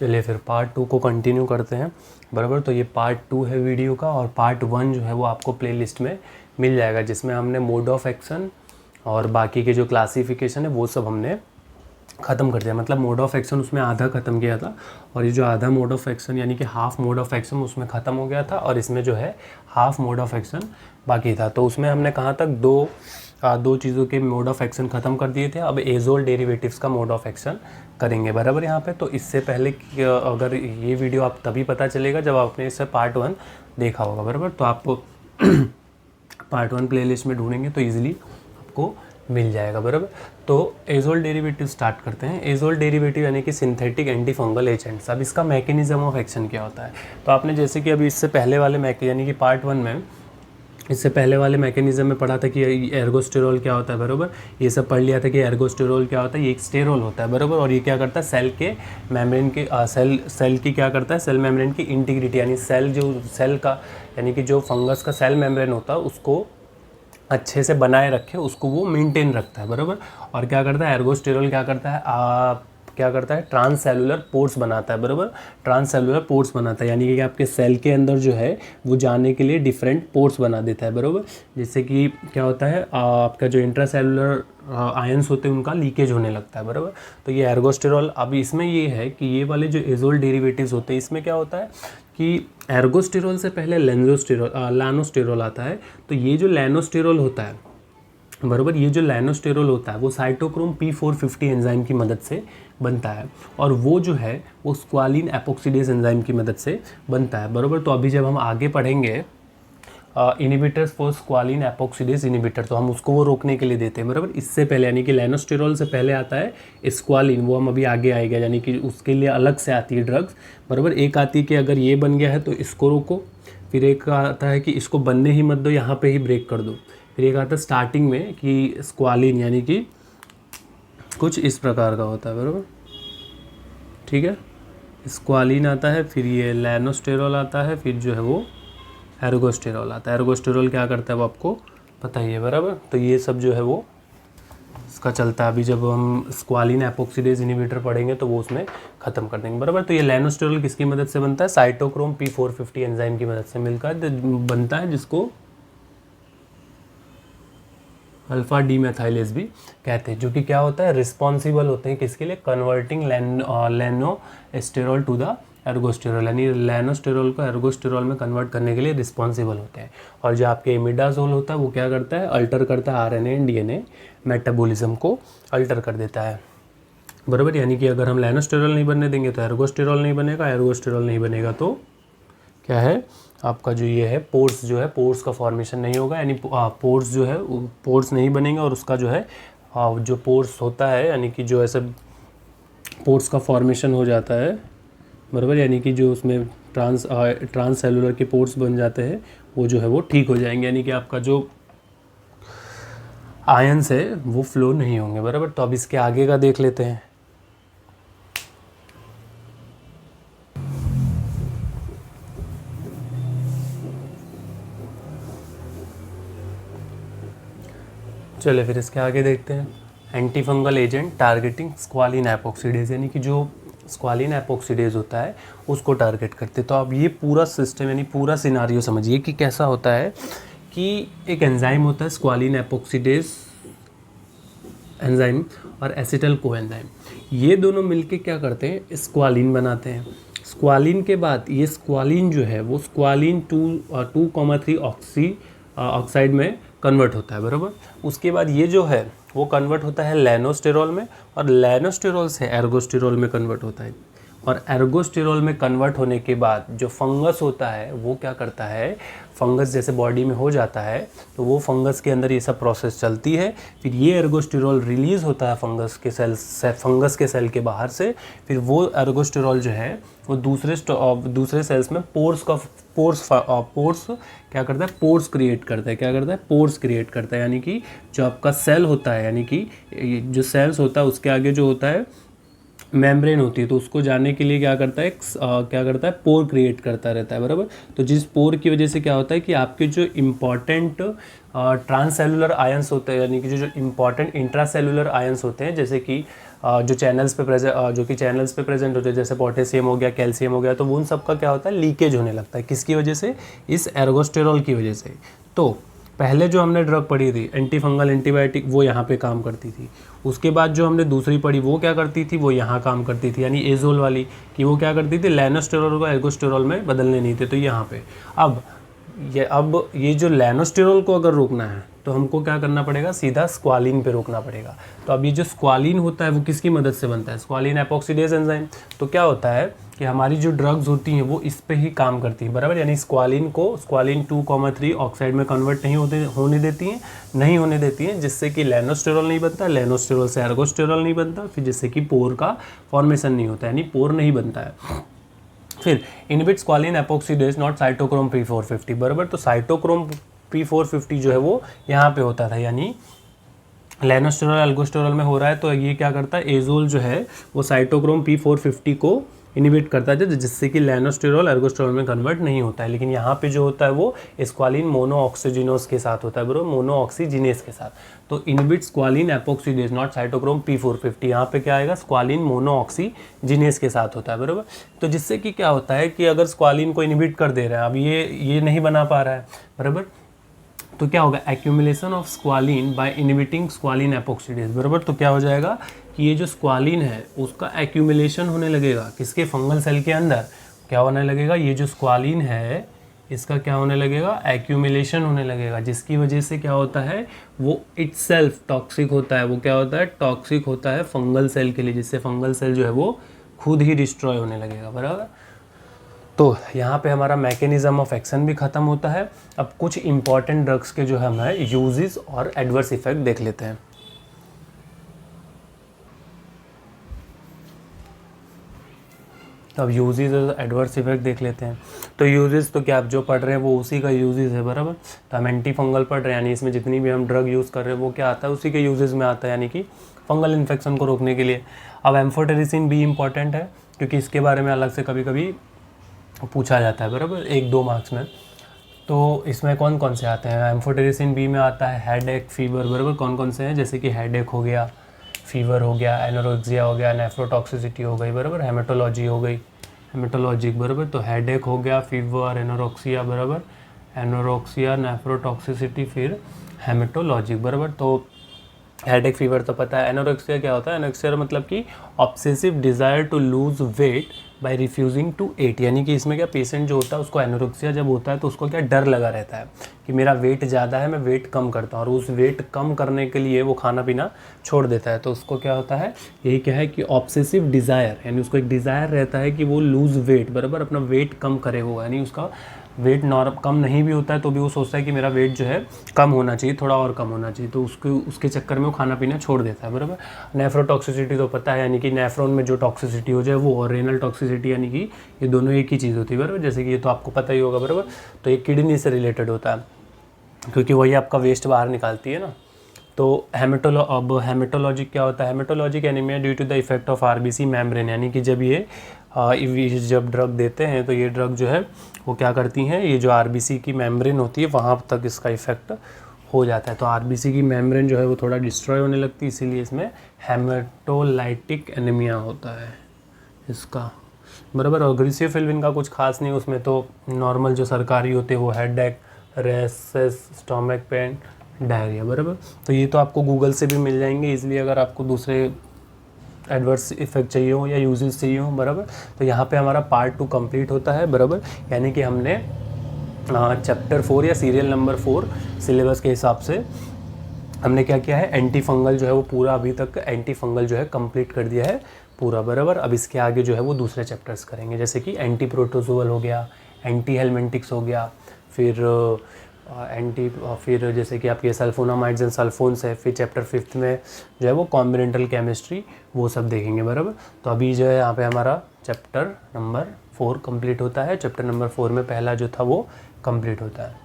चलिए फिर पार्ट 2 को कंटिन्यू करते हैं, बराबर। तो ये पार्ट 2 है वीडियो का, और पार्ट 1 जो है वो आपको प्लेलिस्ट में मिल जाएगा, जिसमें हमने मोड ऑफ एक्शन और बाकी के जो क्लासिफिकेशन है वो सब हमने ख़त्म कर दिया। मतलब मोड ऑफ एक्शन उसमें आधा ख़त्म किया था, और ये जो आधा मोड ऑफ एक्शन यानी कि हाफ मोड ऑफ एक्शन उसमें ख़त्म हो गया था, और इसमें जो है हाफ मोड ऑफ एक्शन बाकी था। तो उसमें हमने कहाँ तक दो चीज़ों के मोड ऑफ एक्शन ख़त्म कर दिए थे। अब एजोल डेरिवेटिव्स का मोड ऑफ एक्शन करेंगे, बराबर। यहाँ पे तो इससे पहले अगर ये वीडियो आप तभी पता चलेगा जब आपने इससे पार्ट 1 देखा होगा, बराबर। तो आप पार्ट 1 प्लेलिस्ट में ढूंढेंगे तो ईजिली आपको मिल जाएगा, बराबर। तो एजोल डेरिवेटिव स्टार्ट करते हैं। एजोल डेरिवेटिव यानी कि सिंथेटिक एंटी फंगल एजेंट्स। अब इसका मैकेनिज्म ऑफ एक्शन क्या होता है, तो आपने जैसे कि अभी इससे पहले वाले यानी कि पार्ट 1 में इससे पहले वाले मैकेनिज्म में पढ़ा था कि एर्गोस्टेरॉल क्या होता है, बराबर। ये सब पढ़ लिया था कि एर्गोस्टेरॉल क्या होता है। ये एक स्टेरॉल होता है, बराबर। और ये क्या करता है, सेल के मेम्ब्रेन के सेल की क्या करता है, सेल मेम्ब्रेन की इंटीग्रिटी, यानी सेल का यानी कि जो फंगस का सेल मेम्ब्रेन होता है उसको अच्छे से बनाए रखे, उसको वो मेंटेन रखता है, बराबर। और क्या करता है, एर्गोस्टेरॉल क्या करता है ट्रांस सेलुलर पोर्स बनाता है, बराबर। ट्रांस सेलुलर पोर्स बनाता है यानी कि आपके सेल के अंदर जो है वो जाने के लिए डिफरेंट पोर्स बना देता है, बराबर। जिससे कि क्या होता है, आपका जो इंट्रासेलुलर आयंस होते हैं उनका लीकेज होने लगता है, बराबर। तो ये एर्गोस्टेरॉल, अब इसमें ये है कि ये वाले जो एजोल डेरिवेटिव्स होते हैं इसमें क्या होता है कि एर्गोस्टेरॉल से पहले लैनोस्टेरॉल आता है। तो ये जो लैनोस्टेरॉल होता है, बराबर, ये जो लैनोस्टेरॉल होता है वो साइटोक्रोम P450 एंजाइम की मदद से बनता है, और वो जो है वो स्क्वालिन एपोक्सीडेज एंजाइम की मदद से बनता है, बराबर। तो अभी जब हम आगे पढ़ेंगे इनिबिटर्स फॉर स्क्वालिन एपोक्सीडेज इनिबिटर, तो हम उसको वो रोकने के लिए देते हैं, बराबर। इससे पहले यानी कि लैनोस्टेरॉल से पहले आता है स्क्वालिन, वो हम अभी आगे आएगा, यानी कि उसके लिए अलग से आती है ड्रग्स, बराबर। एक आती है कि अगर ये बन गया है तो इसको रोको, फिर एक आता है कि इसको बनने ही मत दो, यहाँ पे ही ब्रेक कर दो। फिर एक आता है स्टार्टिंग में कि स्क्वालिन यानी कि कुछ इस प्रकार का होता है, बराबर, ठीक है। स्क्वालिन आता है, फिर ये लैनोस्टेरॉल आता है, फिर जो है वो एर्गोस्टेरॉल आता है। एर्गोस्टेरॉल क्या करता है वो आपको पता ही है, बराबर। तो ये सब जो है वो इसका चलता है। अभी जब हम स्क्वालिन एपोक्सीडेज इनिबिटर पढ़ेंगे तो वो उसमें ख़त्म कर देंगे, बराबर। तो ये लैनोस्टेरॉल किसकी मदद से बनता है, साइटोक्रोम P450 एंजाइम की मदद से बनता है, जिसको अल्फा डीमेथाइलेज भी कहते हैं, जो कि क्या होता है, रिस्पॉन्सिबल होते हैं किसके लिए, converting lanosterol to the ergosterol, यानी लैनोस्टेरॉल को एर्गोस्टेरॉल में कन्वर्ट करने के लिए रिस्पॉन्सिबल होते हैं। और जो आपके इमिडाजोल होता है वो क्या करता है, अल्टर करता है आरएनए एंड डीएनए मेटाबॉलिज्म को अल्टर कर देता है, बराबर। यानी कि अगर हम लैनोस्टेरॉल नहीं बनने देंगे तो एर्गोस्टेरॉल नहीं बनेगा, एर्गोस्टेरॉल नहीं बनेगा तो क्या है आपका जो ये है पोर्स, जो है पोर्स का फॉर्मेशन नहीं होगा, यानी पोर्स जो है पोर्स नहीं बनेंगे, और उसका जो है जो पोर्स होता है यानी कि जो ऐसे पोर्स का फॉर्मेशन हो जाता है, बराबर। यानी कि जो उसमें ट्रांस सेलुलर के पोर्स बन जाते हैं वो जो है वो ठीक हो जाएंगे, यानी कि आपका जो आयंस है वो फ्लो नहीं होंगे, बराबर। तो अब इसके आगे का देख लेते हैं। चलिए फिर इसके आगे देखते हैं। Anti fungal agent targeting squalene epoxidase, यानी कि जो स्क्वालिन एपोक्सीडेज होता है उसको टारगेट करते। तो अब ये पूरा सिस्टम यानी पूरा सिनारियो समझिए कि कैसा होता है कि एक एंजाइम होता है स्क्वालिन एपोक्सीडेज एंजाइम और एसिटल कोएंजाइम, ये दोनों मिलके क्या करते हैं, स्क्वालिन बनाते हैं। स्क्वालिन के बाद ये स्क्वालिन जो है वो स्क्वालिन 2,3 ऑक्साइड में कन्वर्ट होता है, बराबर। उसके बाद ये जो है वो कन्वर्ट होता है लैनोस्टेरॉल में, और लैनोस्टेरॉल से एर्गोस्टेरॉल में कन्वर्ट होता है। और एर्गोस्टेरॉल में कन्वर्ट होने के बाद जो फंगस होता है वो क्या करता है, फंगस जैसे बॉडी में हो जाता है तो वो फंगस के अंदर ये सब प्रोसेस चलती है। फिर ये एर्गोस्टेरॉल रिलीज़ होता है फंगस के सेल के बाहर से। फिर वो एर्गोस्टेरॉल जो है वो दूसरे सेल्स में पोर्स क्या करता है, पोर्स क्रिएट करता है। क्या करता है, पोर्स क्रिएट करता है, यानी कि जो आपका सेल होता है, यानी कि जो सेल्स होता है उसके आगे जो होता है मेम्ब्रेन होती है, तो उसको जाने के लिए क्या करता है पोर क्रिएट करता रहता है, बराबर। तो जिस पोर की वजह से क्या होता है कि आपके जो इम्पॉर्टेंट ट्रांससेलुलर आयंस होते हैं, यानी कि जो इम्पॉर्टेंट इंट्रासेलुलर आयंस होते हैं, जैसे कि जो चैनल्स पे प्रेजेंट होते हैं, जैसे पोटेशियम हो गया, कैल्शियम हो गया, तो वो उन सब का क्या होता है लीकेज होने लगता है। किसकी वजह से? इस एर्गोस्टेरॉल की वजह से। तो पहले जो हमने ड्रग पढ़ी थी एंटी फंगल एंटीबायोटिक, वो यहाँ पे काम करती थी। उसके बाद जो हमने दूसरी पढ़ी वो क्या करती थी, वो यहाँ काम करती थी, यानी एजोल वाली, कि वो क्या करती थी, लेनोस्टेरॉल को एर्गोस्टेरॉल में बदलने नहीं थे, तो यहाँ पे अब ये जो लेनोस्टेरॉल को अगर रोकना है तो हमको क्या करना पड़ेगा, सीधा स्क्वालिन पे रोकना पड़ेगा। तो अब ये जो स्क्वालिन होता है वो किसकी मदद से बनता है, स्क्वालिन एपॉक्सीडेज एंजाइम। तो क्या होता है कि हमारी जो ड्रग्स होती हैं वो इस पे ही काम करती हैं, बराबर, यानी स्क्वालिन को स्क्वालिन 2,3 ऑक्साइड में कन्वर्ट नहीं होने देती हैं, जिससे कि लेनोस्टेरॉल नहीं बनता, लेनोस्टेरॉल से एर्गोस्टेरॉल नहीं बनता, फिर जिससे कि पोर का फॉर्मेशन नहीं होता, यानी पोर नहीं बनता है। फिर inhibit squalene epoxidase not cytochrome P450, बराबर। तो साइटोक्रोम P450 जो है वो यहाँ पे होता था, यानी लेनोस्टेरॉल एल्गोस्टेरॉल में हो रहा है, तो ये क्या करता है, एजोल जो है वो साइटोक्रोम P450 को इनहिबिट करता है, जिससे कि लेनोस्टेरॉल एर्गोस्टेरॉल में कन्वर्ट नहीं होता है। लेकिन यहाँ पे जो होता है वो स्क्वालिन मोनोऑक्सीजिनोस के साथ होता है, बराबर, मोनोऑक्सीजिनेस के साथ। तो inhibit squalene epoxidase not cytochrome P450, यहाँ पे क्या आएगा, स्क्वालिन मोनोऑक्सीजिनेस के साथ होता है, बराबर। तो जिससे कि क्या होता है कि अगर स्क्वालिन को इनहिबिट कर दे रहा है, अब ये नहीं बना पा रहा है, बराबर, तो क्या होगा, accumulation of squalene by inhibiting squalene epoxidase, बराबर। तो क्या हो जाएगा कि ये जो स्क्वालिन है उसका एक्यूमुलेशन होने लगेगा, किसके, फंगल सेल के अंदर क्या होने लगेगा, ये जो स्क्वालिन है इसका क्या होने लगेगा, एक्यूमुलेशन होने लगेगा, जिसकी वजह से क्या होता है, वो इटसेल्फ टॉक्सिक होता है। वो क्या होता है, टॉक्सिक होता है फंगल सेल के लिए, जिससे फंगल सेल जो है वो खुद ही डिस्ट्रॉय होने लगेगा, बराबर। तो यहाँ पे हमारा मैकेनिज्म ऑफ एक्शन भी ख़त्म होता है। अब कुछ इंपॉर्टेंट ड्रग्स के जो है हमें यूजेस और एडवर्स इफेक्ट देख लेते हैं। तो अब यूजेस और एडवर्स इफेक्ट देख लेते हैं। तो यूजेस तो क्या आप जो पढ़ रहे हैं वो उसी का यूजेस है, बराबर। तो हम एंटी फंगल पढ़ रहे हैं, यानी इसमें जितनी भी हम ड्रग यूज़ कर रहे हैं वो क्या आता है, उसी के यूजेस में आता है, यानी कि फंगल इन्फेक्शन को रोकने के लिए। अब एम्फोटेरिसिन भी इम्पॉर्टेंट है, क्योंकि इसके बारे में अलग से कभी कभी पूछा जाता है, बराबर, 1-2 मार्क्स में। तो इसमें कौन कौन से आते हैं, एम्फोटेरिसिन बी में आता है हेड एक, फीवर, बराबर। कौन कौन से हैं, जैसे कि हेड एक हो गया, फीवर हो गया, एनोरेक्सिया हो गया, नेफ्रोटॉक्सिसिटी हो गई, बराबर, हेमेटोलॉजी हो गई, हेमेटोलॉजिक, बराबर। तो हेड एक हो गया, फीवर, एनोरेक्सिया, बराबर, एनोरेक्सिया, नेफ्रोटॉक्सिसिटी, फिर हेमेटोलॉजिक, बराबर। तो हेडेक, फीवर तो पता है। एनोरेक्सिया क्या होता है, एनोरेक्सिया मतलब कि obsessive desire to lose weight by refusing to eat, यानी कि इसमें क्या, पेशेंट जो होता है उसको एनोरेक्सिया जब होता है तो उसको क्या डर लगा रहता है कि मेरा वेट ज़्यादा है, मैं वेट कम करता हूँ, और उस वेट कम करने के लिए वो खाना पीना छोड़ देता है। तो उसको क्या होता है, यही क्या है कि ऑब्सेसिव डिज़ायर, यानी उसको एक डिज़ायर रहता है कि वो लूज़ वेट, बराबर, अपना वेट कम करे वो, यानी उसका वेट कम नहीं भी होता है तो भी वो सोचता है कि मेरा वेट जो है कम होना चाहिए, थोड़ा और कम होना चाहिए, तो उसके चक्कर में वो खाना पीना छोड़ देता है, बराबर। नेफ्रोटॉक्सिसिटी तो पता है, यानी कि नेफ्रॉन में जो टॉक्सिसिटी हो जाए वो, और रेनल टॉक्सिसिटी, यानी कि ये दोनों एक ही चीज़ होती है, बराबर, जैसे कि ये तो आपको पता ही होगा, बराबर। तो ये किडनी से रिलेटेड होता है, क्योंकि वही आपका वेस्ट बाहर निकालती है ना। तो हेमेटोलॉजिक क्या होता है, haematologic anaemia due to the effect of RBC membrane, यानी कि जब ड्रग देते हैं तो ये ड्रग जो है वो क्या करती हैं, ये जो आरबीसी की मेम्ब्रेन होती है वहाँ तक इसका इफेक्ट हो जाता है। तो आरबीसी की मेम्ब्रेन जो है वो थोड़ा डिस्ट्रॉय होने लगती है, इसीलिए इसमें हेमेटोलाइटिक एनीमिया होता है इसका, बराबर। और ग्लिसरोफिलिन का कुछ खास नहीं, उसमें तो नॉर्मल जो सरकारी होते हैं वो headache, rashes, stomach pain, diarrhoea, बराबर। तो ये तो आपको गूगल से भी मिल जाएंगे इजीली, अगर आपको दूसरे एडवर्स इफेक्ट चाहिए हो या यूजेस चाहिए हो, बराबर। तो यहाँ पे हमारा पार्ट 2 कंप्लीट होता है, बराबर, यानी कि हमने चैप्टर 4 या सीरियल नंबर 4 सिलेबस के हिसाब से हमने क्या किया है, एंटी फंगल जो है वो पूरा अभी तक एंटी फंगल जो है कंप्लीट कर दिया है पूरा, बराबर। अब इसके आगे जो है वो दूसरे चैप्टर्स करेंगे, जैसे कि एंटी प्रोटोजोअल हो गया, एंटी हेलमिंटिक्स हो गया, फिर जैसे कि आपके सल्फोनामाइड्स एंड सल्फोन्स है, फिर चैप्टर 5 में जो है वो कॉम्बिनेंटल केमिस्ट्री, वो सब देखेंगे, बराबर। तो अभी जो है यहाँ पे हमारा चैप्टर नंबर 4 कंप्लीट होता है, चैप्टर नंबर 4 में पहला जो था वो कंप्लीट होता है।